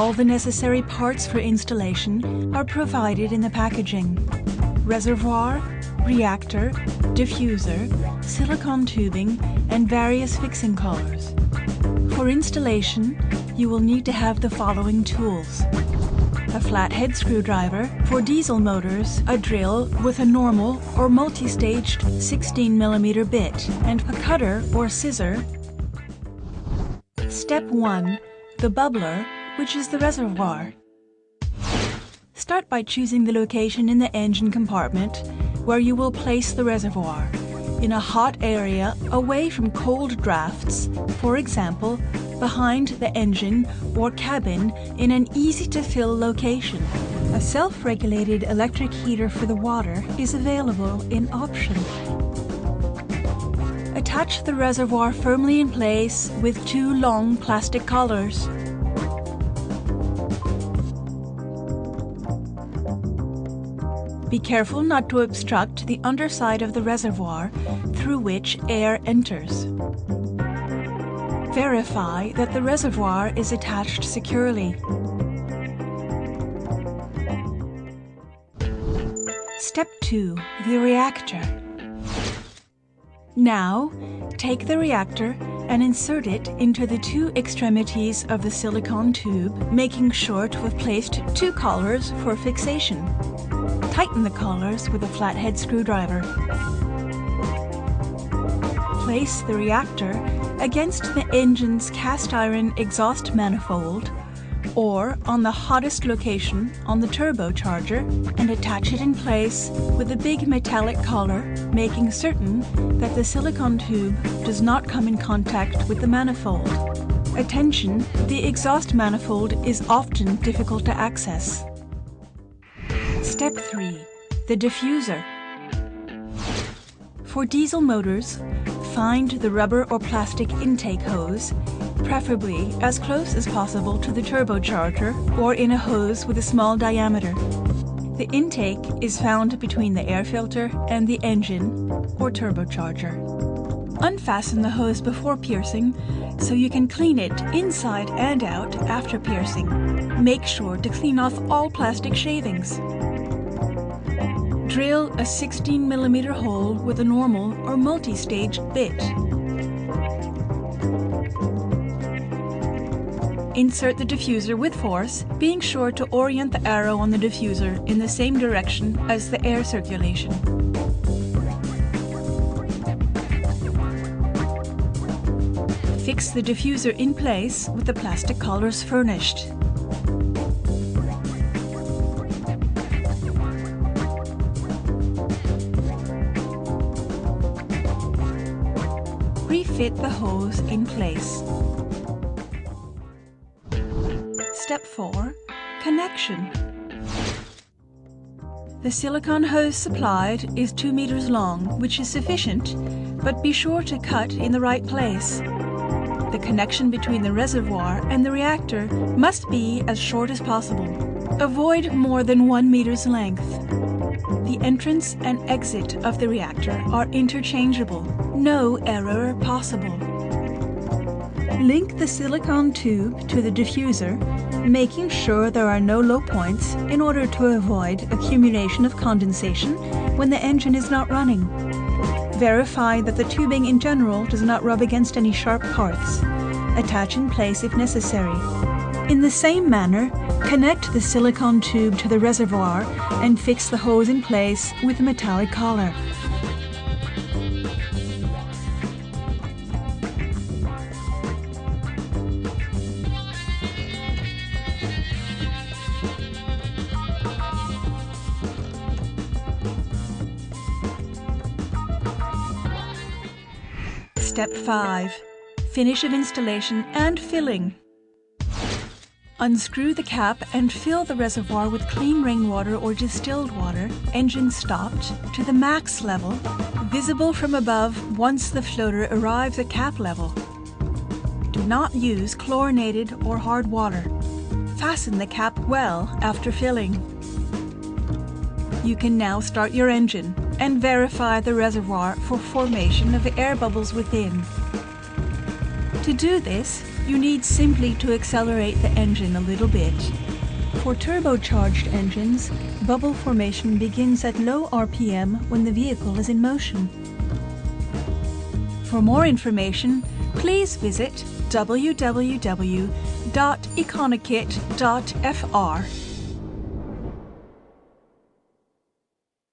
All the necessary parts for installation are provided in the packaging: reservoir, reactor, diffuser, silicone tubing, and various fixing collars. For installation, you will need to have the following tools: a flathead screwdriver, for diesel motors, a drill with a normal or multi-staged 16mm bit, and a cutter or scissor. Step 1. The bubbler, which is the reservoir. Start by choosing the location in the engine compartment where you will place the reservoir, in a hot area away from cold drafts, for example, behind the engine or cabin in an easy-to-fill location. A self-regulated electric heater for the water is available in option. Attach the reservoir firmly in place with 2 long plastic collars. Be careful not to obstruct the underside of the reservoir through which air enters. Verify that the reservoir is attached securely. Step 2. The reactor. Now, take the reactor and insert it into the 2 extremities of the silicone tube, making sure to have placed 2 collars for fixation. Tighten the collars with a flathead screwdriver. Place the reactor against the engine's cast iron exhaust manifold or on the hottest location on the turbocharger and attach it in place with a big metallic collar, making certain that the silicone tube does not come in contact with the manifold. Attention, the exhaust manifold is often difficult to access. Step 3. The diffuser. For diesel motors, find the rubber or plastic intake hose, preferably as close as possible to the turbocharger or in a hose with a small diameter. The intake is found between the air filter and the engine or turbocharger. Unfasten the hose before piercing so you can clean it inside and out after piercing. Make sure to clean off all plastic shavings. Drill a 16mm hole with a normal or multi-staged bit. Insert the diffuser with force, being sure to orient the arrow on the diffuser in the same direction as the air circulation. Fix the diffuser in place with the plastic collars furnished. Refit the hose in place. Step 4. Connection. The silicone hose supplied is 2 meters long, which is sufficient, but be sure to cut in the right place. The connection between the reservoir and the reactor must be as short as possible. Avoid more than 1 meter's length. The entrance and exit of the reactor are interchangeable. No error possible. Link the silicone tube to the diffuser, making sure there are no low points in order to avoid accumulation of condensation when the engine is not running. Verify that the tubing in general does not rub against any sharp parts. Attach in place if necessary. In the same manner, connect the silicone tube to the reservoir and fix the hose in place with a metallic collar. Step 5. Finish of installation and filling. Unscrew the cap and fill the reservoir with clean rainwater or distilled water, engine stopped, to the max level, visible from above once the floater arrives at cap level. Do not use chlorinated or hard water. Fasten the cap well after filling. You can now start your engine and verify the reservoir for formation of the air bubbles within. To do this, You need simply to accelerate the engine a little bit. For turbocharged engines, bubble formation begins at low RPM when the vehicle is in motion. For more information, please visit www.econokit.fr.